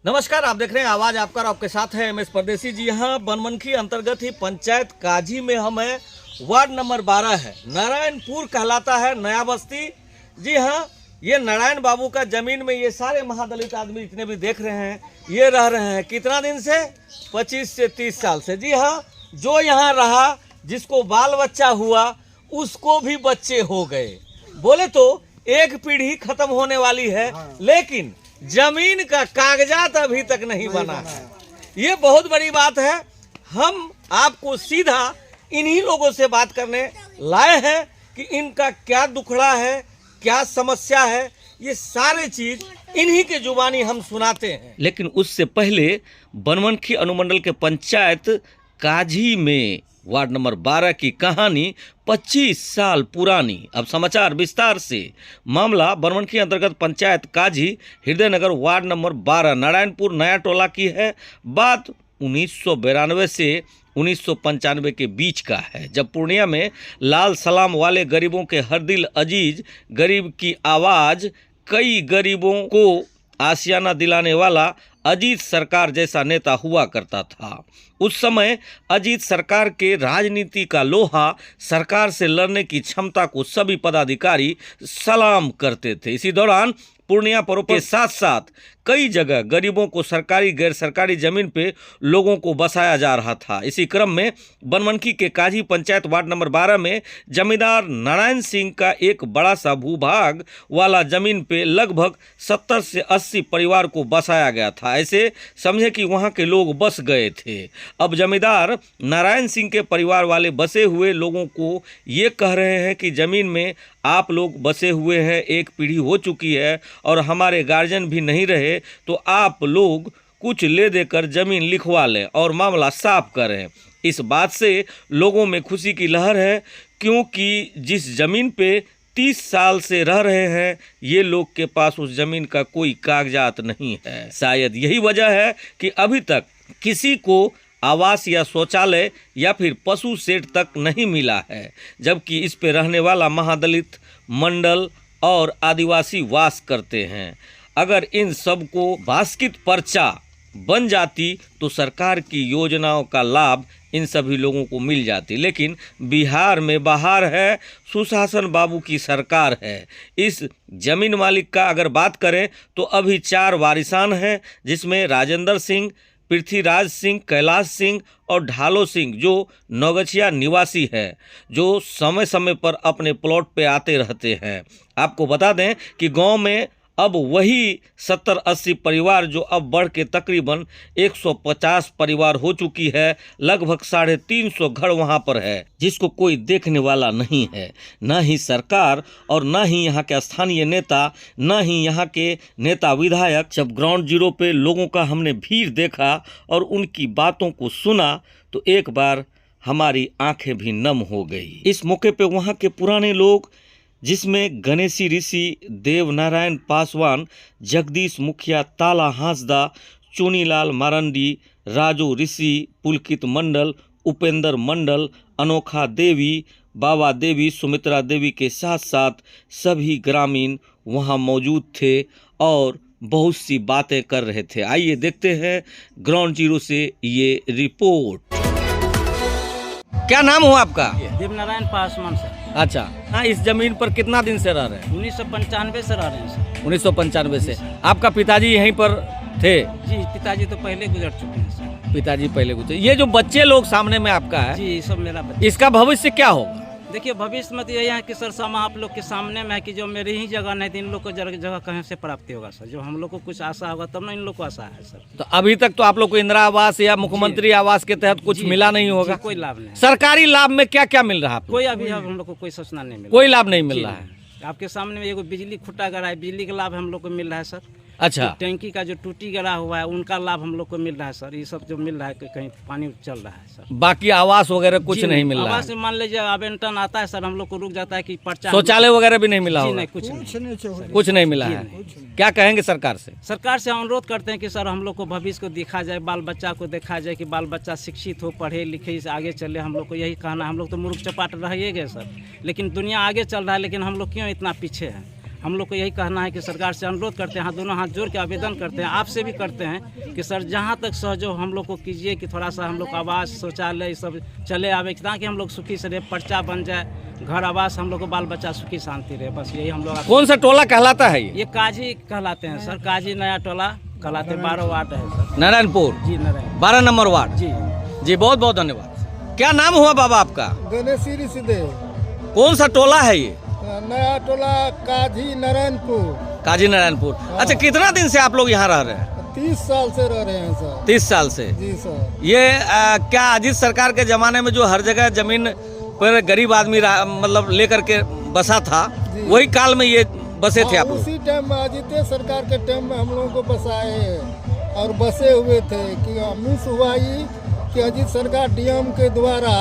नमस्कार, आप देख रहे हैं आवाज आपका और आपके साथ है एमएस परदेसी जी। यहाँ बनमनखी अंतर्गत ही पंचायत काजी में हम हैं। वार्ड नंबर 12 है, नारायणपुर कहलाता है, नया बस्ती। जी हाँ, ये नारायण बाबू का जमीन में ये सारे महादलित आदमी जितने भी देख रहे हैं ये रह रहे हैं। कितना दिन से? 25 से 30 साल से। जी हाँ, जो यहाँ रहा, जिसको बाल बच्चा हुआ उसको भी बच्चे हो गए। बोले तो एक पीढ़ी खत्म होने वाली है, लेकिन जमीन का कागजात अभी तक नहीं बना है। ये बहुत बड़ी बात है। हम आपको सीधा इन्हीं लोगों से बात करने लाए हैं कि इनका क्या दुखड़ा है, क्या समस्या है, ये सारे चीज इन्हीं के जुबानी हम सुनाते हैं। लेकिन उससे पहले बनमनखी अनुमंडल के पंचायत काजी में वार्ड नंबर 12 की कहानी 25 साल पुरानी। अब समाचार विस्तार से। मामला बनमनखी अंतर्गत पंचायत काजी हृदयनगर वार्ड नंबर 12 नारायणपुर नया टोला की है। बात 1992 से 1995 के बीच का है, जब पूर्णिया में लाल सलाम वाले गरीबों के हर दिल अजीज गरीब की आवाज़, कई गरीबों को आशियाना दिलाने वाला अजीत सरकार जैसा नेता हुआ करता था। उस समय अजीत सरकार के राजनीति का लोहा, सरकार से लड़ने की क्षमता को सभी पदाधिकारी सलाम करते थे। इसी दौरान पूर्णिया पर्व के साथ साथ कई जगह गरीबों को सरकारी गैर सरकारी जमीन पे लोगों को बसाया जा रहा था। इसी क्रम में बनमनखी के काजी पंचायत वार्ड नंबर 12 में जमींदार नारायण सिंह का एक बड़ा सा भूभाग वाला जमीन पे लगभग 70 से 80 परिवार को बसाया गया था। ऐसे समझे कि वहाँ के लोग बस गए थे। अब जमींदार नारायण सिंह के परिवार वाले बसे हुए लोगों को ये कह रहे हैं कि ज़मीन में आप लोग बसे हुए हैं, एक पीढ़ी हो चुकी है और हमारे गार्जियन भी नहीं रहे, तो आप लोग कुछ ले देकर ज़मीन लिखवा लें और मामला साफ करें। इस बात से लोगों में खुशी की लहर है, क्योंकि जिस ज़मीन पे 30 साल से रह रहे हैं ये लोग के पास उस ज़मीन का कोई कागजात नहीं है। शायद यही वजह है कि अभी तक किसी को आवास या शौचालय या फिर पशु शेड तक नहीं मिला है, जबकि इस पे रहने वाला महादलित मंडल और आदिवासी वास करते हैं। अगर इन सब को बास्कित पर्चा बन जाती तो सरकार की योजनाओं का लाभ इन सभी लोगों को मिल जाती, लेकिन बिहार में बहार है, सुशासन बाबू की सरकार है। इस जमीन मालिक का अगर बात करें तो अभी 4 वारिसान हैं, जिसमें राजेंद्र सिंह, पृथ्वीराज सिंह, कैलाश सिंह और ढालो सिंह, जो नौगछिया निवासी है, जो समय समय पर अपने प्लॉट पे आते रहते हैं। आपको बता दें कि गांव में अब वही 70-80 परिवार जो अब बढ़ के तकरीबन 150 परिवार हो चुकी है। लगभग 350 घर वहां पर है, जिसको कोई देखने वाला नहीं है, न ही सरकार और न ही यहाँ के स्थानीय नेता, न ही यहाँ के नेता विधायक। जब ग्राउंड जीरो पे लोगों का हमने भीड़ देखा और उनकी बातों को सुना तो एक बार हमारी आंखें भी नम हो गई। इस मौके पे वहाँ के पुराने लोग, जिसमें गणेशी ऋषि, देवनारायण पासवान, जगदीश मुखिया, ताला हांसदा, चुनीलाल मारंडी, राजू ऋषि, पुलकित मंडल, उपेंद्र मंडल, अनोखा देवी, बाबा देवी, सुमित्रा देवी के साथ साथ सभी ग्रामीण वहां मौजूद थे और बहुत सी बातें कर रहे थे। आइए देखते हैं ग्राउंड जीरो से ये रिपोर्ट। क्या नाम हुआ आपका? देवनारायण पासवान सर। अच्छा, हाँ, इस जमीन पर कितना दिन से रह रहे हैं? 1995 से रह रहे हैं सर। 1995 से। आपका पिताजी यहीं पर थे? जी, पिताजी तो पहले गुजर चुके हैं सर। पिताजी पहले गुजरे। ये जो बच्चे लोग सामने में आपका है, जी, सब मेरा बच्चा। इसका भविष्य क्या होगा? देखिए, भविष्य में तो यही है कि सर समा आप लोग के सामने में है कि जो मेरी ही जगह नहीं थी, इन लोग को जगह कहीं से प्राप्ति होगा सर। जो हम लोग को कुछ आशा होगा तब ना इन लोग को आशा है सर। तो अभी तक तो आप लोग को इंदिरा आवास या मुख्यमंत्री आवास के तहत कुछ मिला नहीं होगा? कोई लाभ नहीं। सरकारी लाभ में क्या क्या मिल रहा है? कोई अभी हम लोग को कोई सूचना नहीं मिला। कोई लाभ नहीं मिल रहा है। आपके सामने में एगो बिजली खुट्टा गड़ा है, बिजली का लाभ हम लोग को मिल रहा है सर। अच्छा, टैंकी का जो टूटी गड़ा हुआ है उनका लाभ हम लोग को मिल रहा है सर। ये सब जो मिल रहा है कहीं पानी चल रहा है सर। बाकी आवास वगैरह कुछ नहीं मिल रहा है? आवास में मान लीजिए आवंटन आता है सर, हम लोग को रुक जाता है कि पर्चा। शौचालय वगैरह भी नहीं मिला होगा? नहीं, कुछ नहीं मिला है। क्या कहेंगे सरकार से? सरकार से अनुरोध करते हैं कि सर हम लोग को भविष्य को देखा जाए, बाल बच्चा को देखा जाए कि बाल बच्चा शिक्षित हो, पढ़े लिखे, से आगे चले। हम लोग को यही कहना। हम लोग तो मूर्ख चपाट रहिए गए सर, लेकिन दुनिया आगे चल रहा है, लेकिन हम लोग क्यों इतना पीछे हैं? हम लोग को यही कहना है कि सरकार से अनुरोध करते हैं, हाथ दोनों हाथ जोड़ के आवेदन करते हैं, आपसे भी करते हैं कि सर जहाँ तक सहयोग हम लोग को कीजिए कि थोड़ा सा हम लोग आवास शौचालय ये सब चले आवे, ताकि हम लोग सुखी से रहे, पर्चा बन जाए, घर आवास, हम लोग को बाल बच्चा सुखी शांति रहे। बस यही हम लोग। कौन सा टोला कहलाता है ये काजी कहलाते हैं सर, काजी नया टोला कहलाते, 12 वार्ड है सर। नारायणपुर जी नारायण 12 नंबर वार्ड। जी जी बहुत बहुत धन्यवाद। क्या नाम हुआ बाबा आपका? गणेशी ऋषिदेव। कौन सा टोला है ये? नया टोला काजी नारायणपुर। काजी नारायणपुर। अच्छा, कितना दिन से आप लोग यहाँ रह रहे हैं? 30 साल से रह रहे हैं सर। 30 साल से। जी सर। ये क्या अजीत सरकार के जमाने में जो हर जगह जमीन पर गरीब आदमी मतलब लेकर के बसा था, वही काल में ये बसे थे आप लोग? उसी टाइम में अजीत सरकार के टाइम में हम लोगों को बसाए हैं और बसे हुए थे कि मिस हुआ ही कि अजीत सरकार डीएम के द्वारा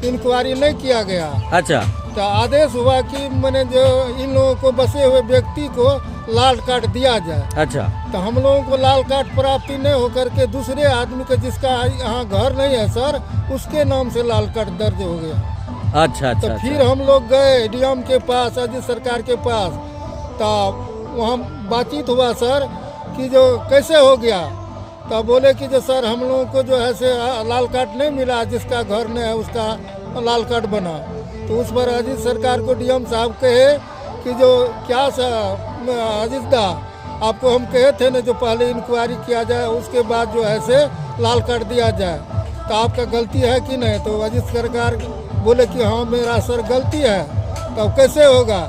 इंक्वायरी नहीं किया गया। अच्छा। तो आदेश हुआ कि मैंने जो इन लोगों को बसे हुए व्यक्ति को लाल कार्ड दिया जाए। अच्छा। तो हम लोगों को लाल कार्ड प्राप्ति नहीं होकर के दूसरे आदमी के जिसका यहाँ घर नहीं है सर, उसके नाम से लाल कार्ड दर्ज हो गया। अच्छा अच्छा। तो फिर हम लोग गए डीएम के पास, अजीत सरकार के पास, तो वहाँ बातचीत हुआ सर कि जो कैसे हो गया। तो बोले कि जो सर हम लोगों को जो है से लाल कार्ड नहीं मिला, जिसका घर नहीं है उसका लाल कार्ड बना। तो उस पर अजीत सरकार को डीएम साहब कहे कि जो क्या सर अजीत दा, आपको हम कहे थे ना जो पहले इंक्वायरी किया जाए, उसके बाद जो है से लाल कार्ड दिया जाए, तो आपका गलती है कि नहीं? तो अजीत सरकार बोले कि हाँ मेरा सर गलती है। तो कैसे होगा?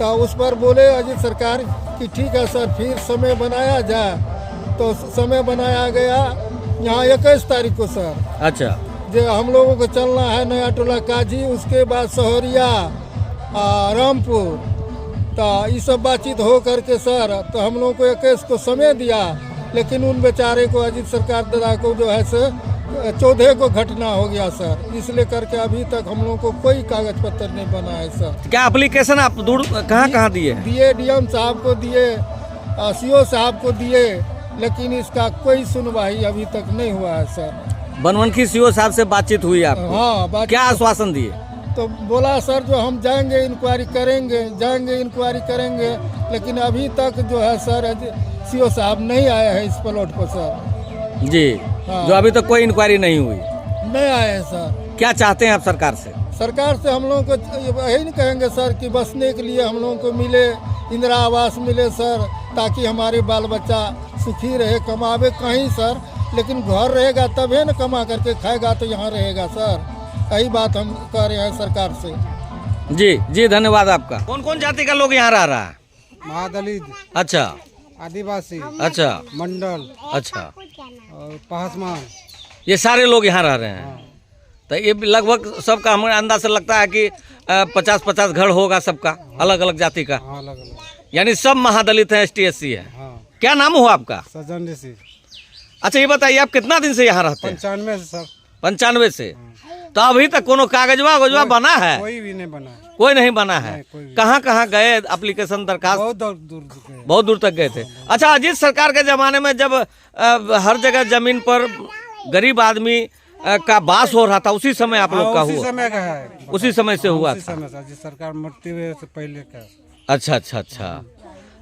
तो उस पर बोले अजीत सरकार कि ठीक है सर, फिर समय बनाया जाए। तो समय बनाया गया यहाँ 21 तारीख को सर। अच्छा। जो हम लोगों को चलना है नया टोला काजी, उसके बाद सहरिया, रामपुर। तो ये सब बातचीत हो करके सर, तो हम लोगों को 21 को समय दिया, लेकिन उन बेचारे को अजीत सरकार दादा को जो है से 14 को घटना हो गया सर। इसलिए करके अभी तक हम लोगों को कोई कागज पत्र नहीं बना है सर। क्या एप्लीकेशन आप दूर कहाँ दिए? दिए डीएम साहब को दिए, सीओ साहब को दिए, लेकिन इसका कोई सुनवाई अभी तक नहीं हुआ है सर। बनमनखी सीओ साहब से बातचीत हुई आपको? हाँ। क्या आश्वासन दिए? तो बोला सर जो हम जाएंगे इंक्वायरी करेंगे, लेकिन अभी तक जो है सर सीओ साहब नहीं आए हैं इस प्लॉट पर सर। जी। हाँ। जो अभी तक कोई इंक्वायरी नहीं हुई? नहीं आए हैं सर। क्या चाहते हैं आप सरकार से? सरकार से हम लोगों को यही नहीं कहेंगे सर कि बसने के लिए हम लोगों को मिले, इंदिरा आवास मिले सर, ताकि हमारे बाल बच्चा सुखी रहे, कमावे कहीं सर, लेकिन घर रहेगा तभी न कमा करके खाएगा, तो यहाँ रहेगा सर। यही बात हम कह रहे हैं सरकार से। जी जी धन्यवाद आपका। कौन कौन जाति का लोग यहाँ रह रहा है? महादलित, अच्छा, आदिवासी, अच्छा, मंडल अच्छा, और पहसमान, ये सारे लोग यहाँ रह रहे हैं। तो ये लगभग सबका हमें अंदाज से लगता है कि 50-50 घर होगा सबका, अलग अलग जाति का। अलग अलग, यानी सब महादलित है, ST/SC है। हाँ। क्या नाम हुआ आपका? सजन ऋषि। अच्छा, ये बताइए आप कितना दिन से यहाँ रहते हैं? 95 से सर। 95 से। तो अभी तक कोनो कागजवा बना है? कोई भी नहीं बना। कोई नहीं बना है। कोई भी। कहाँ कहाँ गए एप्लीकेशन दरखास्त? बहुत दूर गए। बहुत दूर तक गए थे। अच्छा, अजीत सरकार के जमाने में जब हर जगह जमीन पर गरीब आदमी का बास हो रहा था, उसी समय आप लोग का उसी हुआ? समय का है। उसी समय से हुआ उसी था। समय से अजीत सरकार मरते हुए से पहले का। अच्छा अच्छा अच्छा।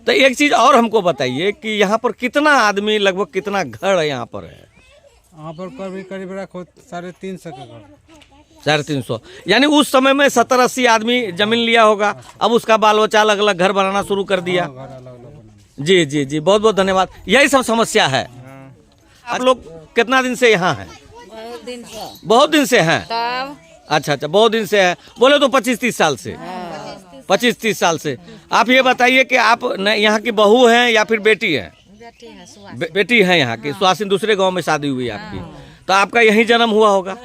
तो एक चीज और हमको बताइए कि यहाँ पर कितना आदमी, लगभग कितना घर है यहाँ पर है? यहाँ पर करीब 350 का घर। 350। यानी उस समय में 70-80 आदमी जमीन लिया होगा, अब उसका बाल बच्चा अलग अलग घर बनाना शुरू कर दिया। घर अलग अलग बनाना। जी जी जी, बहुत बहुत धन्यवाद। यही सब समस्या है। आप लोग कितना दिन से यहाँ हैं? बहुत दिन से हैं। अच्छा अच्छा, बहुत दिन से है। बोले तो 25-30 साल से। 25-30 साल से। आप ये बताइए कि आप यहाँ की बहू हैं या फिर बेटी हैं? बेटी है यहाँ की। सुहासिन दूसरे गांव में शादी हुई आपकी, तो आपका यहीं जन्म हुआ होगा?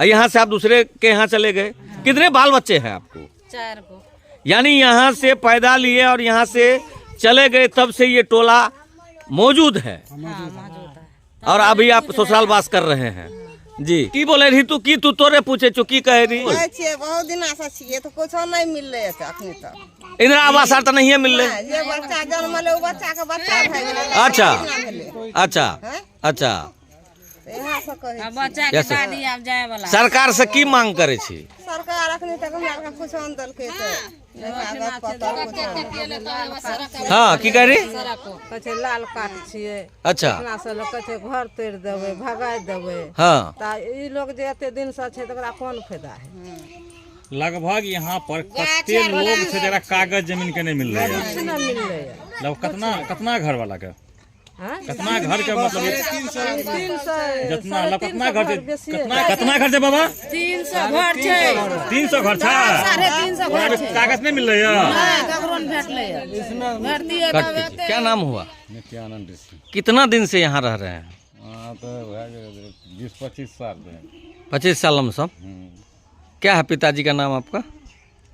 यहाँ से आप दूसरे के यहाँ चले गए। कितने बाल बच्चे हैं आपको? 4 को। यानी यहाँ से पैदा लिए और यहाँ से चले गए, तब से ये टोला मौजूद है। और अभी आप ससुराल वास कर रहे हैं। जी की बोले रही तू की तू तोरे पूछे चो की कहे रही? बहुत दिन आशा छिए तो कुछ नहीं मिल रहे अखनी तक। इंदिरा आवास आर तो नहीं मिल रहे। ये बच्चा जन्म ले, बच्चा के बच्चा भए गेलै। अच्छा अच्छा अच्छा। यहाँ से कहे छी। बच्चा के Yes, sir. दादी आब जाए वाला सरकार से की मांग करे छी? सरकार अखनी तक हमरा आरके कुछ न देलकै तऽ कागज पत्तर कुछ हाँ की कह रही? कहै छै लाल कार्ड छियै, अच्छा अपना से लोग कहै छै घर तोड़ि देबै, भगाइ देबै, हाँ तऽ ई लोग जे एते दिन से छै तकरा कोन फायदा है? लगभग यहाँ पर कते लोग छै जरा कागज जमीन के नहीं मिल रहे हैं। कुछ न मिललै है। लगभग कितना घर वाला के हाँ? कितना घर के मतलब 300 जितना मतलब कितना घर से बेसी कितना घर से बाबा 300 घर छै 300 घर था 350 घर छै कागज नहीं मिल रहे है। ककरो न भेटलै भर्ती है कट के। क्या नाम हुआ? नित्यानंद ऋषि। कितना दिन से यहाँ रह रहे हैं? हाँ तो 20-25 साल में 25 साल में सब। क्या है पिताजी का नाम आपका?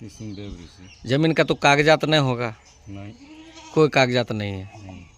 कृष्णदेव ऋषि। जमीन का तो कागजात नहीं होगा? नहीं। कोई कागजात नहीं है।